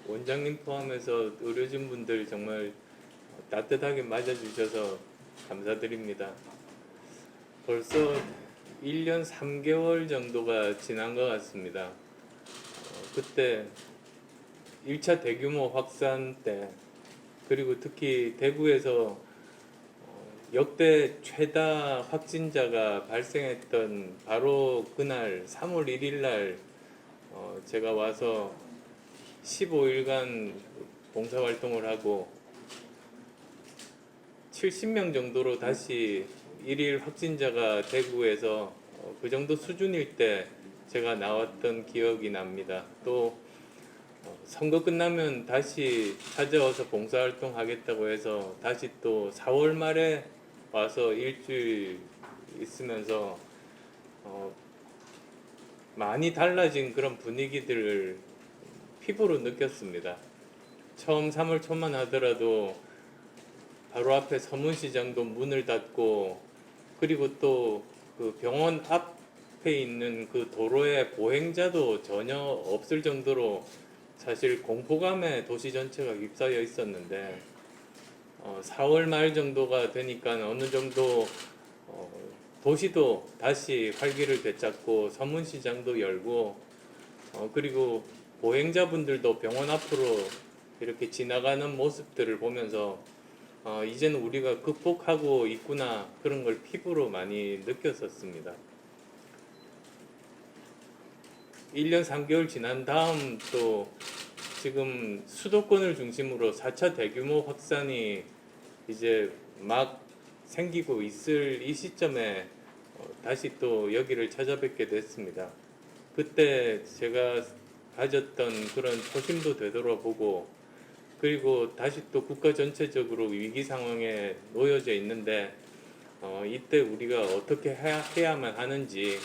원장님 포함해서 의료진분들 정말 따뜻하게 맞아주셔서 감사드립니다. 벌써 1년 3개월 정도가 지난 것 같습니다. 그때 1차 대규모 확산 때, 그리고 특히 대구에서 역대 최다 확진자가 발생했던 바로 그날 3월 1일 날 제가 와서 15일간 봉사활동을 하고 70명 정도로 다시 일일 확진자가 대구에서 그 정도 수준일 때 제가 나왔던 기억이 납니다. 또 선거 끝나면 다시 찾아와서 봉사활동 하겠다고 해서 다시 또 4월 말에 와서 일주일 있으면서 많이 달라진 그런 분위기들을 피부로 느꼈습니다. 처음 3월 초만 하더라도 바로 앞에 서문시장도 문을 닫고, 그리고 또 그 병원 앞에 있는 그 도로에 보행자도 전혀 없을 정도로 사실 공포감에 도시 전체가 휩싸여 있었는데 4월 말 정도가 되니까 어느 정도 도시도 다시 활기를 되찾고 서문시장도 열고 그리고 보행자분들도 병원 앞으로 이렇게 지나가는 모습들을 보면서 이제는 우리가 극복하고 있구나, 그런 걸 피부로 많이 느꼈었습니다. 1년 3개월 지난 다음 또 지금 수도권을 중심으로 4차 대규모 확산이 이제 막 생기고 있을 이 시점에 다시 또 여기를 찾아뵙게 됐습니다. 그때 제가 가졌던 그런 초심도 되돌아보고, 그리고 다시 또 국가 전체적으로 위기 상황에 놓여져 있는데 이때 우리가 어떻게 해야만 하는지,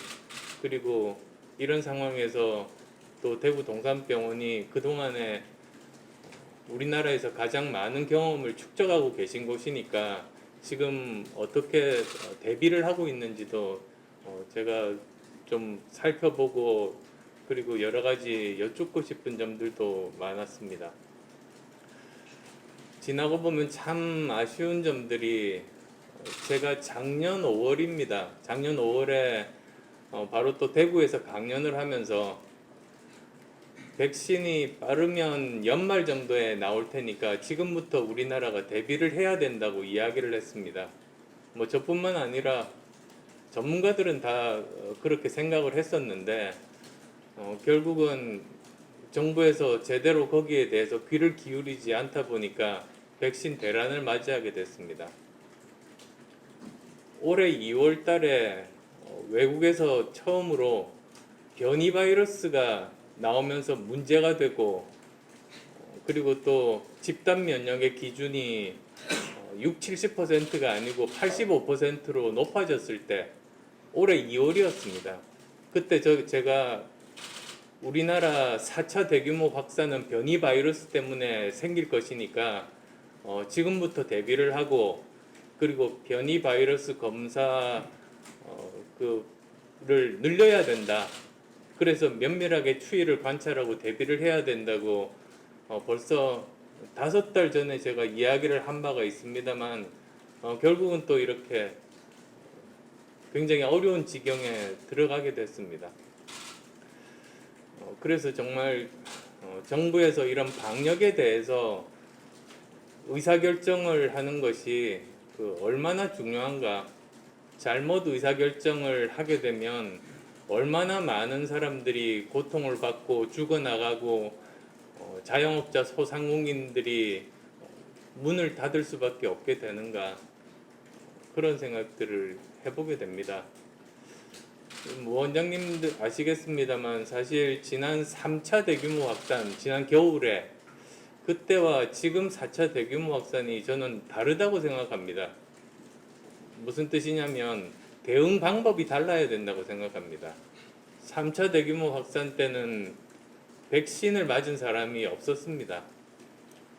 그리고 이런 상황에서 또 대구 동산병원이 그동안에 우리나라에서 가장 많은 경험을 축적하고 계신 곳이니까 지금 어떻게 대비를 하고 있는지도 제가 좀 살펴보고, 그리고 여러 가지 여쭙고 싶은 점들도 많았습니다. 지나고 보면 참 아쉬운 점들이, 제가 작년 5월입니다. 작년 5월에 바로 또 대구에서 강연을 하면서 백신이 빠르면 연말 정도에 나올 테니까 지금부터 우리나라가 대비를 해야 된다고 이야기를 했습니다. 뭐 저뿐만 아니라 전문가들은 다 그렇게 생각을 했었는데 결국은 정부에서 제대로 거기에 대해서 귀를 기울이지 않다 보니까 백신 대란을 맞이하게 됐습니다. 올해 2월 달에 외국에서 처음으로 변이 바이러스가 나오면서 문제가 되고, 그리고 또 집단 면역의 기준이 6, 70%가 아니고 85%로 높아졌을 때 올해 2월이었습니다. 그때 제가 우리나라 4차 대규모 확산은 변이 바이러스 때문에 생길 것이니까 지금부터 대비를 하고, 그리고 변이 바이러스 검사 그를 늘려야 된다. 그래서 면밀하게 추이를 관찰하고 대비를 해야 된다고 벌써 5달 전에 제가 이야기를 한 바가 있습니다만 결국은 또 이렇게 굉장히 어려운 지경에 들어가게 됐습니다. 그래서 정말 정부에서 이런 방역에 대해서 의사결정을 하는 것이 얼마나 중요한가, 잘못 의사결정을 하게 되면 얼마나 많은 사람들이 고통을 받고 죽어나가고 자영업자 소상공인들이 문을 닫을 수밖에 없게 되는가, 그런 생각들을 해보게 됩니다. 원장님들 아시겠습니다만 사실 지난 3차 대규모 확산, 지난 겨울에 그때와 지금 4차 대규모 확산이 저는 다르다고 생각합니다. 무슨 뜻이냐면 대응 방법이 달라야 된다고 생각합니다. 3차 대규모 확산 때는 백신을 맞은 사람이 없었습니다.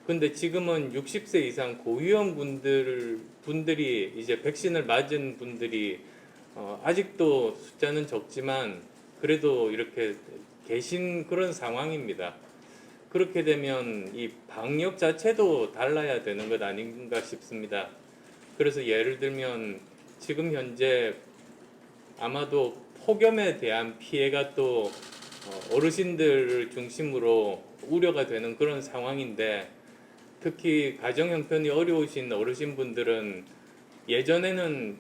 근데 지금은 60세 이상 고위험 분들이 이제 백신을 맞은 분들이 아직도 숫자는 적지만 그래도 이렇게 계신 그런 상황입니다. 그렇게 되면 이 방역 자체도 달라야 되는 것 아닌가 싶습니다. 그래서 예를 들면 지금 현재 아마도 폭염에 대한 피해가 또 어르신들을 중심으로 우려가 되는 그런 상황인데, 특히 가정 형편이 어려우신 어르신분들은 예전에는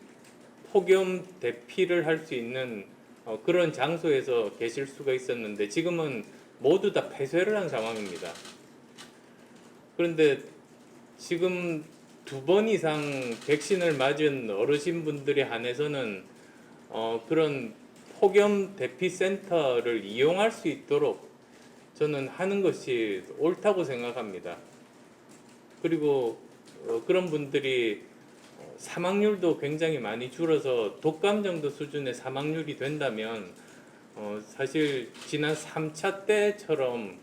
폭염 대피를 할 수 있는 그런 장소에서 계실 수가 있었는데 지금은 모두 다 폐쇄를 한 상황입니다. 그런데 지금 2번 이상 백신을 맞은 어르신분들에 한해서는 그런 폭염 대피 센터를 이용할 수 있도록 저는 하는 것이 옳다고 생각합니다. 그리고 그런 분들이 사망률도 굉장히 많이 줄어서 독감 정도 수준의 사망률이 된다면 사실 지난 3차 때처럼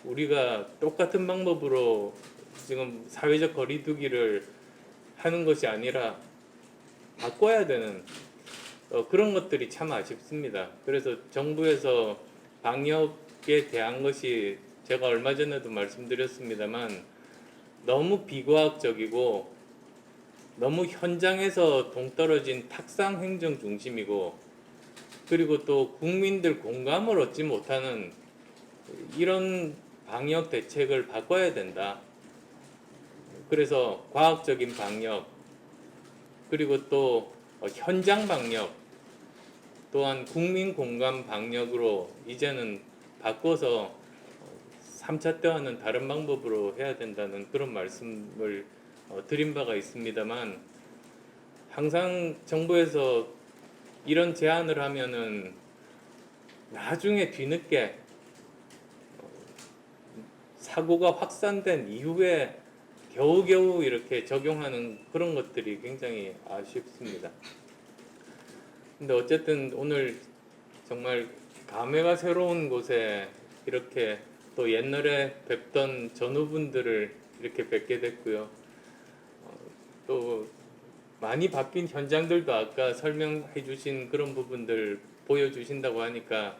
우리가 똑같은 방법으로 지금 사회적 거리두기를 하는 것이 아니라 바꿔야 되는 그런 것들이 참 아쉽습니다. 그래서 정부에서 방역에 대한 것이 제가 얼마 전에도 말씀드렸습니다만 너무 비과학적이고 너무 현장에서 동떨어진 탁상 행정 중심이고, 그리고 또 국민들 공감을 얻지 못하는 이런 방역 대책을 바꿔야 된다. 그래서 과학적인 방역, 그리고 또 현장 방역, 또한 국민 공감 방역으로 이제는 바꿔서 3차 때와는 다른 방법으로 해야 된다는 그런 말씀을 드린 바가 있습니다만, 항상 정부에서 이런 제안을 하면은 나중에 뒤늦게 사고가 확산된 이후에 겨우겨우 이렇게 적용하는 그런 것들이 굉장히 아쉽습니다. 근데 어쨌든 오늘 정말 감회가 새로운 곳에 이렇게 또 옛날에 뵙던 전우분들을 이렇게 뵙게 됐고요. 또 많이 바뀐 현장들도 아까 설명해 주신 그런 부분들 보여주신다고 하니까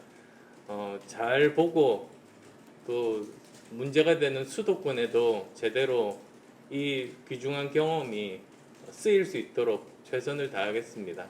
잘 보고 또 문제가 되는 수도권에도 제대로 이 귀중한 경험이 쓰일 수 있도록 최선을 다하겠습니다.